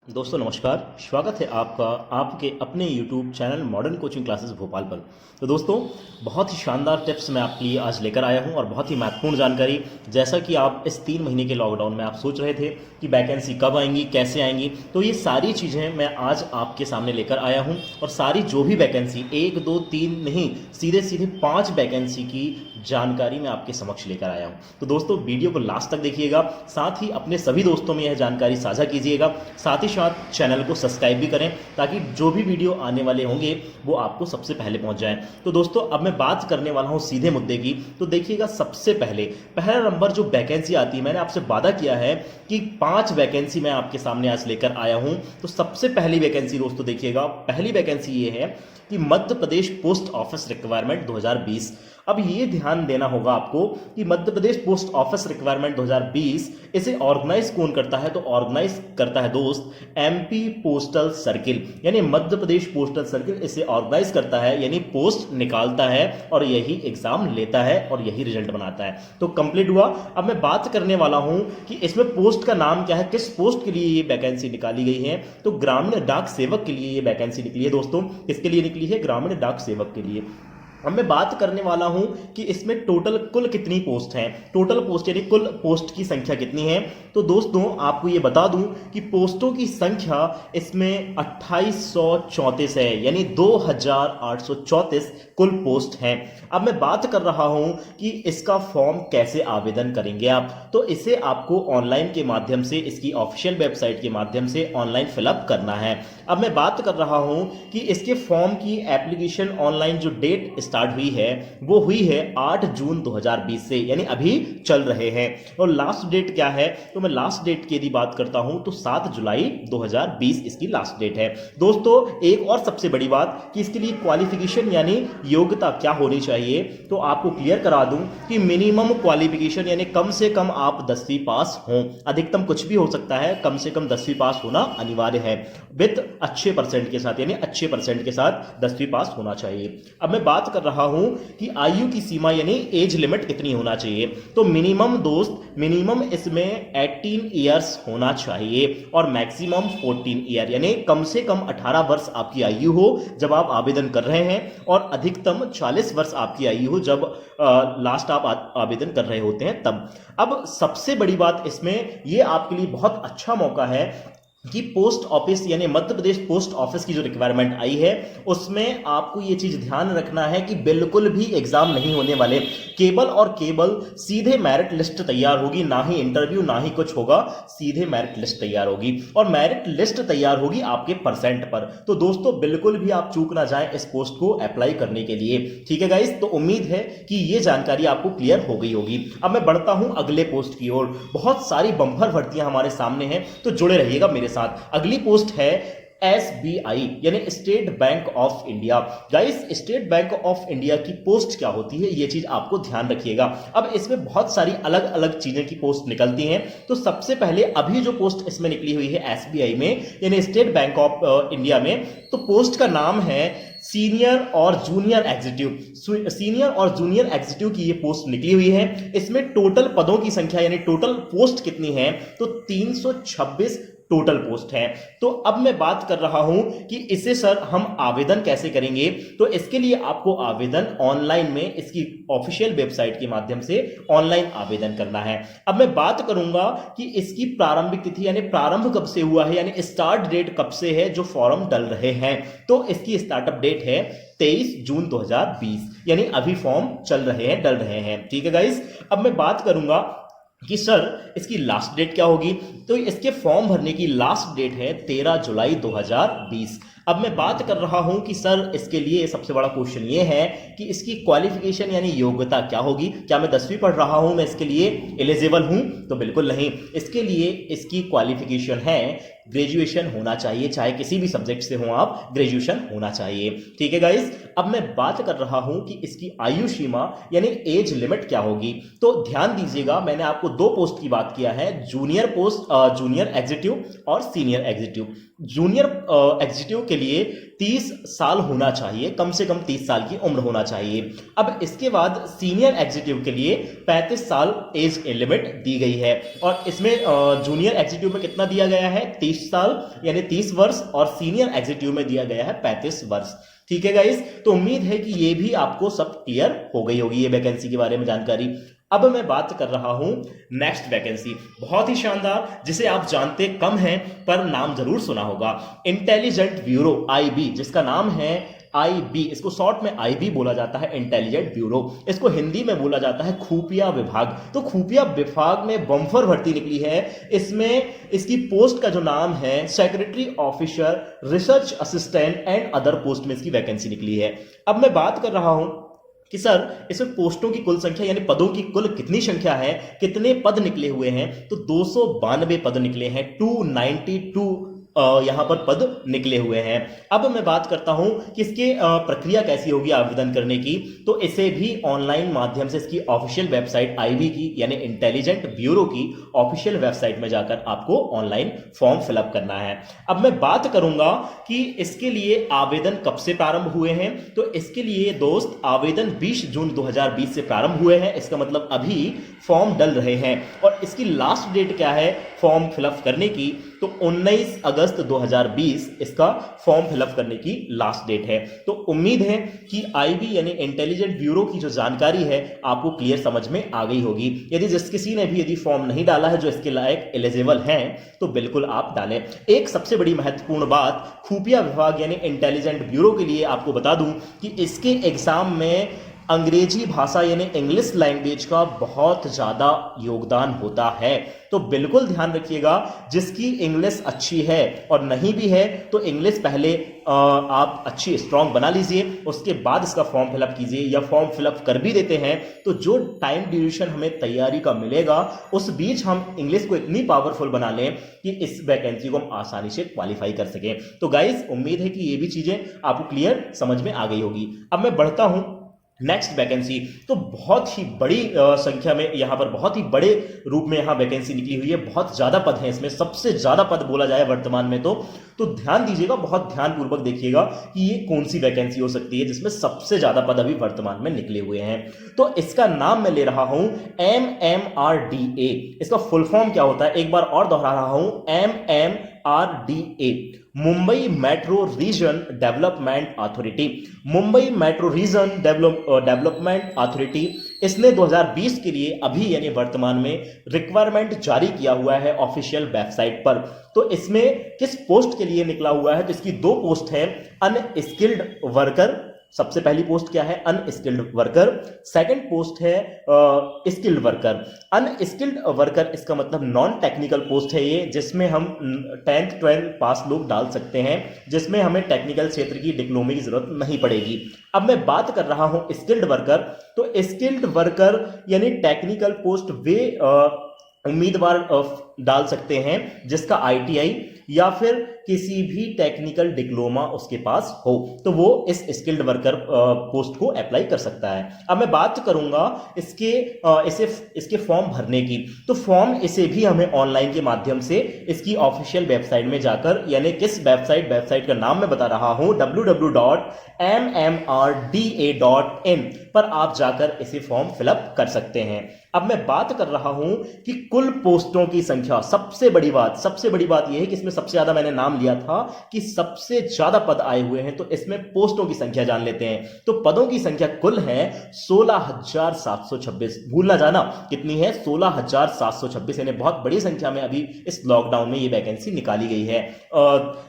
दोस्तों नमस्कार। स्वागत है आपका आपके अपने YouTube channel modern coaching classes Bhopal पर। तो दोस्तों बहुत ही शानदार टिप्स मैं आपके लिए आज लेकर आया हूं और बहुत ही महत्वपूर्ण जानकारी। जैसा कि आप इस 3 महीने के लॉकडाउन में आप सोच रहे थे कि वैकेंसी कब आएंगी, कैसे आएंगी, तो ये सारी चीज़ें मैं आज आपके सामने लेकर आया हूं। और सारी जो भी वैकेंसी 1 2 3 नहीं, सीधे सीधे 5 वैकेंसी की जानकारी मैं आपके समक्ष लेकर आया हूं। तो दोस्तों वीडियो को लास्ट तक देखिएगा, साथ ही अपने सभी दोस्तों में यह जानकारी साझा कीजिएगा, साथ ही साथ चैनल को सब्सक्राइब भी करें ताकि जो भी वीडियो आने वाले होंगे वो आपको सबसे पहले पहुंच जाए। तो दोस्तों अब मैं बात करने वाला हूं सीधे मुद्दे की। तो देखिएगा, सबसे पहले पहला नंबर जो वैकेंसी आती है, मैंने आपसे वादा किया है कि 5 वैकेंसी मैं आपके सामने आज लेकर आया हूं। तो सबसे पहली वैकेंसी दोस्तों देखिएगा, पहली वैकेंसी ये है कि Madhya Pradesh post office requirement 2020। अब ये ध्यान देना होगा आपको कि Madhya Pradesh post office requirement 2020 इसे ऑर्गेनाइज कौन करता है? तो ऑर्गेनाइज करता है दोस्त एमपी पोस्टल सर्किल, यानी मध्य प्रदेश पोस्टल सर्किल इसे ऑर्गेनाइज करता है, यानी पोस्ट निकालता है और यही एग्जाम लेता है और यही रिजल्ट बनाता है। तो कंप्लीट हुआ। अब मैं बात करने वाला हूं कि इसमें पोस्ट का नाम क्या है, किस पोस्ट के लिए ये वैकेंसी निकाली गई है। तो ग्रामीण डाक सेवक के लिए ये वैकेंसी निकली है दोस्तों। किसके लिए निकली है? ग्रामीण डाक सेवक के लिए। अब मैं बात करने वाला हूं कि इसमें टोटल कुल कितनी पोस्ट हैं। टोटल पोस्ट यानी कुल पोस्ट की संख्या कितनी है। तो दोस्तों आपको ये बता दूं कि पोस्टों की संख्या इसमें 2834 है, यानी 2834 कुल पोस्ट हैं। अब मैं बात कर रहा हूं कि इसका फॉर्म कैसे आवेदन करेंगे आप। तो इसे आपको ऑनलाइन के माध्यम से, इसकी ऑफिशियल वेबसाइट के माध्यम से ऑनलाइन फिलअप करना है। अब मैं बात कर रहा हूं कि इसके फॉर्म की एप्लीकेशन ऑनलाइन जो डेट स्टार्ट हुई है वो हुई है 8 जून 2020 से, यानी अभी चल रहे हैं। और लास्ट डेट क्या है? तो मैं लास्ट डेट की यदि बात करता हूं तो 7 जुलाई 2020 इसकी लास्ट डेट है। दोस्तों एक और सबसे बड़ी बात कि इसके लिए क्वालिफिकेशन यानी योग्यता क्या होनी चाहिए, तो आपको क्लियर करा दूं कि मिनिमम क्वालिफिकेशन यानी कम से कम आप 10वीं पास हों। अधिकतम कुछ भी हो सकता है, कम से कम 10वीं पास होना अनिवार्य है, विद अच्छे परसेंट के साथ, यानी अच्छे परसेंट के साथ 10वीं पास होना चाहिए। अब मैं बात कर रहा हूं कि आयु की सीमा यानी एज लिमिट कितनी होना चाहिए। तो मिनिमम दोस्त, मिनिमम इसमें 18 ईयर्स होना चाहिए और मैक्सिमम 14 ईयर, यानी कम से कम 18 वर्ष आपकी आयु हो जब आप आवेदन कर रहे हैं और अधिकतम 40 वर्ष आपकी आयु हो जब लास्ट आप आवेदन कर रहे होते हैं तब। अब सबसे बड़ी बात इसमें ये आपके लिए बहुत अच्छा मौका है कि पोस्ट ऑफिस यानी मध्य प्रदेश पोस्ट ऑफिस की जो रिक्वायरमेंट आई है उसमें आपको ये चीज ध्यान रखना है कि बिल्कुल भी एग्जाम नहीं होने वाले, केवल और केवल सीधे मेरिट लिस्ट तैयार होगी, ना ही इंटरव्यू ना ही कुछ होगा, सीधे मेरिट लिस्ट तैयार होगी और मेरिट लिस्ट तैयार होगी आपके परसेंट पर। तो दोस्तों बिल्कुल भी आप चूक ना जाए इस पोस्ट को अप्लाई करने के लिए। ठीक है गाइस, तो उम्मीद है कि ये जानकारी आपको क्लियर हो गई होगी। अब मैं बढ़ता हूं अगले पोस्ट की ओर। बहुत सारी बम्पर भर्तियां हमारे सामने हैं, तो जुड़े रहिएगा मेरे साथ। अगली पोस्ट है SBI यानी state bank of India. Guys state bank of India की पोस्ट क्या होती है ये चीज आपको ध्यान रखिएगा। अब इसमें बहुत सारी अलग अलग चीजें की पोस्ट निकलती हैं। तो सबसे पहले अभी जो पोस्ट इसमें निकली हुई है SBI में यानी स्टेट बैंक ऑफ इंडिया में, तो पोस्ट का नाम है सीनियर और जूनियर एग्जीक्यूटिव। सीनियर और जूनियर एग्जीक्यूटिव की ये पोस्ट निकली हुई है। इसमें टोटल पदों की संख्या यानी टोटल पोस्ट कितनी है? तो 326 टोटल पोस्ट है। तो अब मैं बात कर रहा हूं कि इसे सर हम आवेदन कैसे करेंगे। तो इसके लिए आपको आवेदन ऑनलाइन में इसकी ऑफिशियल वेबसाइट के माध्यम से ऑनलाइन आवेदन करना है। अब मैं बात करूंगा कि इसकी प्रारंभिक तिथि यानी प्रारंभ कब से हुआ है, यानी स्टार्ट डेट कब से है जो फॉर्म डल रहे हैं। तो इसकी स्टार्टअप डेट है 23 जून 2020, यानी अभी फॉर्म चल रहे हैं, डल रहे हैं। ठीक है गाइस, अब मैं बात करूंगा कि सर इसकी लास्ट डेट क्या होगी। तो इसके फॉर्म भरने की लास्ट डेट है 13 जुलाई 2020। अब मैं बात कर रहा हूं कि सर इसके लिए सबसे बड़ा क्वेश्चन ये है कि इसकी क्वालिफिकेशन यानी योग्यता क्या होगी। क्या मैं 10वीं पढ़ रहा हूं, मैं इसके लिए एलिजिबल हूं? तो बिल्कुल नहीं। इसके लिए इसकी क्वालिफिकेशन है ग्रेजुएशन होना चाहिए, चाहे किसी भी सब्जेक्ट से हो आप, ग्रेजुएशन होना चाहिए। ठीक है गाइस, अब मैं बात कर रहा हूं कि इसकी आयु सीमा यानी एज लिमिट क्या होगी। तो ध्यान दीजिएगा, मैंने आपको 2 पोस्ट की बात किया है, जूनियर पोस्ट, जूनियर एग्जीक्यूटिव और सीनियर एग्जीक्यूटिव। जूनियर एग्जीक्यूटिव के लिए 30 साल होना चाहिए, कम से कम 30 साल की उम्र होना चाहिए। अब इसके बाद सीनियर एग्जीक्यूटिव के लिए 35 साल एज लिमिट दी गई है, और इसमें जूनियर एग्जीक्यूटिव में कितना दिया गया है, 30 साल यानी 30 वर्ष, और सीनियर एग्जीक्यूटिव में दिया गया है 35 वर्ष। ठीक है गाइस, तो उम्मीद है कि ये भी आपको सब क्लियर हो गई होगी, ये वैकेंसी के बारे में जानकारी। अब मैं बात कर रहा हूं नेक्स्ट वैकेंसी, बहुत ही शानदार, जिसे आप जानते कम हैं पर नाम जरूर सुना होगा, इंटेलिजेंट ब्यूरो आईबी, जिसका नाम है आईबी, इसको शॉर्ट में आईबी बोला जाता है, इंटेलिजेंट ब्यूरो। इसको हिंदी में बोला जाता है खुफिया विभाग। तो खुफिया विभाग में बम्फर भर्ती निकली है। इसमें इसकी पोस्ट का जो नाम है secretary officer, research assistant and other post में इसकी वैकेंसी निकली है। अब मैं बात कर रहा हूं कि सर इसमें पोस्टों की कुल संख्या यानी पदों की कुल कितनी संख्या है, कितने पद निकले हुए हैं, तो 292 पद निकले हैं, 292 यहां पर पद निकले हुए हैं। अब मैं बात करता हूं कि इसके प्रक्रिया कैसी होगी आवेदन करने की, तो इसे भी ऑनलाइन माध्यम से इसकी ऑफिशियल वेबसाइट आईबी की यानी इंटेलिजेंट ब्यूरो की ऑफिशियल वेबसाइट में जाकर आपको ऑनलाइन फॉर्म फिलअप करना है। अब मैं बात करूंगा कि इसके लिए आवेदन कब से प्रारंभ हुए हैं, तो इसके लिए दोस्त आवेदन 20 जून 2020 से प्रारंभ हुए हैं, इसका मतलब अभी फॉर्म डल रहे हैं। और इसकी लास्ट डेट क्या है फॉर्म फिलअप करने की, तो 19 अगस्त 2020 इसका फॉर्म फिलअप करने की लास्ट डेट है। तो उम्मीद है कि आईबी यानी इंटेलिजेंट ब्यूरो की जो जानकारी है आपको क्लियर समझ में आ गई होगी। यदि जिस किसी ने भी यदि फॉर्म नहीं डाला है, जो इसके लायक एलिजिबल हैं, तो बिल्कुल आप डालें। एक सबसे बड़ी महत्वपूर्ण बात खुफिया विभाग यानी इंटेलिजेंट ब्यूरो के लिए आपको बता दूं कि इसके एग्जाम में अंग्रेजी भाषा यानी इंग्लिश लैंग्वेज का बहुत ज़्यादा योगदान होता है। तो बिल्कुल ध्यान रखिएगा, जिसकी इंग्लिश अच्छी है और नहीं भी है तो इंग्लिश पहले आप अच्छी स्ट्रांग बना लीजिए, उसके बाद इसका फॉर्म फिलअप कीजिए। या फॉर्म फिलअप कर भी देते हैं तो जो टाइम ड्यूरेशन हमें तैयारी का मिलेगा उस बीच हम इंग्लिश को इतनी पावरफुल बना लें कि इस वैकेंसी को हम आसानी से क्वालिफाई कर सकें। तो गाइस उम्मीद है कि ये भी चीज़ें आपको क्लियर समझ में आ गई होगी। अब मैं बढ़ता हूं नेक्स्ट वैकेंसी। तो बहुत ही बड़ी संख्या में यहाँ पर बहुत ही बड़े रूप में यहाँ वैकेंसी निकली हुई है, बहुत ज़्यादा पद हैं इसमें, सबसे ज़्यादा पद बोला जाए वर्तमान में तो ध्यान दीजिएगा, बहुत ध्यानपूर्वक देखिएगा कि ये कौन सी वैकेंसी हो सकती है जिसमें सबसे ज़्यादा पद अभी वर्तमान में निकले हुए हैं। तो इसका नाम मैं ले रहा हूँ MMRDA। इसका फुल फॉर्म क्या होता है, एक बार और दोहरा रहा हूँ, MMRDA, Mumbai metro reason development authority. Mumbai metro reason development authority, इसने 2020 के लिए अभी यानी वर्तमान में रिक्वायरमेंट जारी किया हुआ है ऑफिशियल वेबसाइट पर। तो इसमें किस पोस्ट के लिए निकला हुआ है, तो इसकी दो पोस्ट है, अनस्किल्ड वर्कर। सबसे पहली पोस्ट क्या है, अनस्किल्ड वर्कर। सेकंड पोस्ट है स्किल्ड वर्कर। अनस्किल्ड वर्कर इसका मतलब नॉन टेक्निकल पोस्ट है ये, जिसमें हम 10th 12th पास लोग डाल सकते हैं, जिसमें हमें टेक्निकल क्षेत्र की डिप्लोमे की जरूरत नहीं पड़ेगी। अब मैं बात कर रहा हूं स्किल्ड वर्कर। तो स्किल्ड वर्कर यानी टेक्निकल पोस्ट वे उम्मीदवार डाल सकते हैं जिसका ITI या फिर किसी भी टेक्निकल डिप्लोमा उसके पास हो, तो वो इस स्किल्ड वर्कर पोस्ट को अप्लाई कर सकता है। अब मैं बात करूंगा इसके फॉर्म भरने की। तो फॉर्म इसे भी हमें ऑनलाइन के माध्यम से इसकी ऑफिशियल वेबसाइट में जाकर, यानी किस वेबसाइट का नाम मैं बता रहा हूं, www.mmrda.in पर आप जाकर इसे फॉर्म फिलअप कर सकते हैं। अब मैं बात कर रहा हूं कि कुल पोस्टों की संख्या, सबसे बड़ी बात यह है कि इसमें सबसे ज्यादा मैंने नाम लिया था कि सबसे ज्यादा पद आए हुए हैं, तो इसमें पोस्टों की संख्या जान लेते हैं। तो पदों की संख्या कुल है 16,726। भूल ना जाना कितनी है, 16,726, यानी बहुत बड़ी संख्या में अभी इस लॉकडाउन में ये वैकेंसी निकाली गई है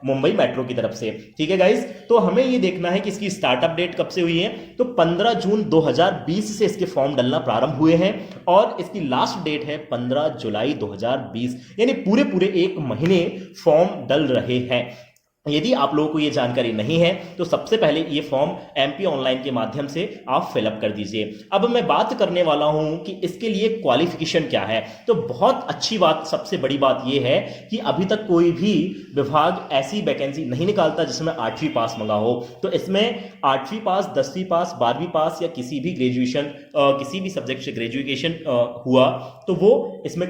मुंबई मेट्रो की तरफ से। ठीक है गाइस, तो हमें ये देखना है कि इसकी स्टार्टअप डेट कब से हुई है। तो 15 जून 2020 से इसके फॉर्म डलना प्रारंभ हुए हैं और इसकी लास्ट डेट है 15 जुलाई 2020, यानी पूरे एक महीने फॉर्म डल रहे हैं। यदि आप लोगों को ये जानकारी नहीं है तो सबसे पहले ये फॉर्म एमपी ऑनलाइन के माध्यम से आप फिलअप कर दीजिए। अब मैं बात करने वाला हूं कि इसके लिए क्वालिफिकेशन क्या है। तो बहुत अच्छी बात, सबसे बड़ी बात ये है कि अभी तक कोई भी विभाग ऐसी वैकेंसी नहीं निकालता जिसमें 8वीं पास मंगा हो। तो इसमें 8वीं पास, 10वीं पास, 12वीं पास या किसी भी ग्रेजुएशन, किसी भी सब्जेक्ट से ग्रेजुएशन हुआ तो वो इसमें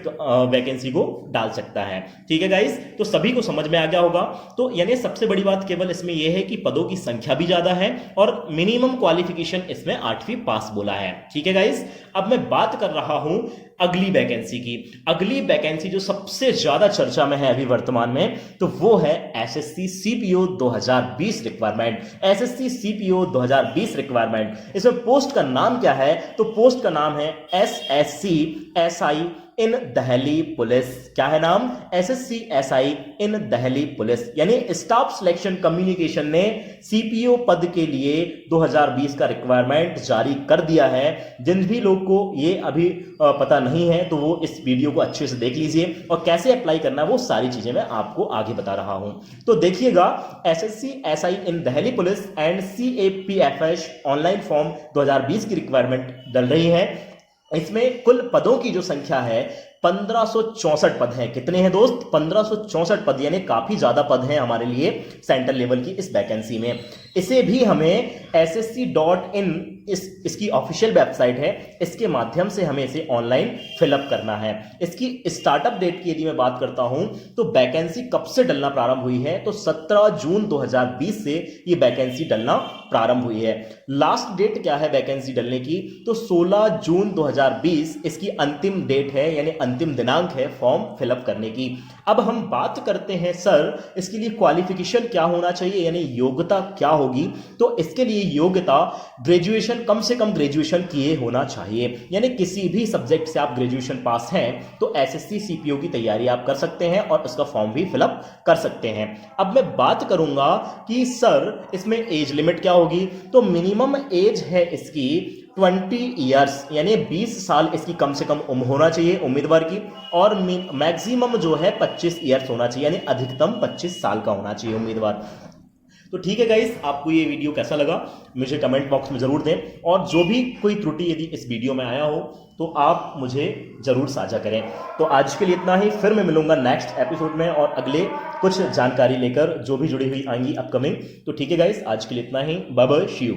वैकेंसी को डाल सकता है। ठीक है गाइस, तो सभी को समझ में आ गया होगा। तो यानी सबसे बड़ी बात केवल इसमें यह है कि पदों की संख्या भी ज्यादा है और मिनिमम क्वालिफिकेशन इसमें 8वीं पास बोला है। ठीक है गाइस, अब मैं बात कर रहा हूं अगली वैकेंसी की। अगली वैकेंसी जो सबसे ज्यादा चर्चा में है अभी वर्तमान में, तो वो है SSC CPO 2020 requirement. SSC CPO 2020 requirement, इसमें पोस्ट का नाम क्या है? तो पोस्ट का नाम है SSC SI in Delhi police. क्या है नाम? SSC SI in Delhi police. यानी स्टाफ सिलेक्शन कम्युनिकेशन ने सीपीओ पद के लिए 2020 का रिक्वायरमेंट जारी कर दिया है। जिन भी लोग को ये अभी पता नहीं है तो वो इस वीडियो को अच्छे से देख लीजिए और कैसे अप्लाई करना है वो सारी चीजें मैं आपको आगे बता रहा हूं। तो देखिएगा, SSC SI in Delhi police and CAPFs online form 2020 की रिक्वायरमेंट डल रही है। इसमें कुल पदों की जो संख्या है 1564 पद हैं। कितने हैं दोस्त? 1564 पद, यानी काफी ज्यादा पद हैं हमारे लिए सेंट्रल लेवल की इस वैकेंसी में। इसे भी हमें ssc.in इसकी ऑफिशियल वेबसाइट है, इसके माध्यम से हमें इसे ऑनलाइन फिलअप करना है। इसकी स्टार्टअप डेट की यदि मैं बात करता हूं तो वैकेंसी कब से डलना प्रारंभ हुई है? तो 17 जून 2020 से ये वैकेंसी डलना प्रारंभ हुई है। लास्ट डेट क्या है वैकेंसी डलने की? तो 16 जून 2020 इसकी अंतिम डेट है, यानी अंतिम दिनांक है फॉर्म फिलअप करने की। अब हम बात करते हैं सर इसके लिए क्वालिफिकेशन क्या होना चाहिए, यानी योग्यता क्या होगी? तो इसके लिए योग्यता ग्रेजुएशन, कम से कम ग्रेजुएशन किए होना चाहिए। यानी किसी भी सब्जेक्ट से आप ग्रेजुएशन पास हैं तो एसएससी सीपीओ की तैयारी आप कर सकते हैं और उसका फॉर्म भी फिलअप कर सकते हैं। अब मैं बात करूंगा कि सर इसमें एज लिमिट क्या होगी? तो मिनिमम एज है इसकी 20 ईयर्स, यानी 20 साल इसकी कम से कम उम्र होना चाहिए उम्मीदवार की, और मैक्सिमम जो है 25 ईयर्स होना चाहिए, यानी अधिकतम 25 साल का होना चाहिए उम्मीदवार। तो ठीक है गाइस, आपको ये वीडियो कैसा लगा मुझे कमेंट बॉक्स में जरूर दें, और जो भी कोई त्रुटि यदि इस वीडियो में आया हो तो आप मुझे जरूर साझा करें। तो आज के लिए इतना ही, फिर मैं मिलूंगा नेक्स्ट एपिसोड में और अगले कुछ जानकारी लेकर जो भी जुड़ी हुई आएंगी अपकमिंग। तो ठीक है गाइस, आज के लिए इतना ही, बाय बाय, सी यू।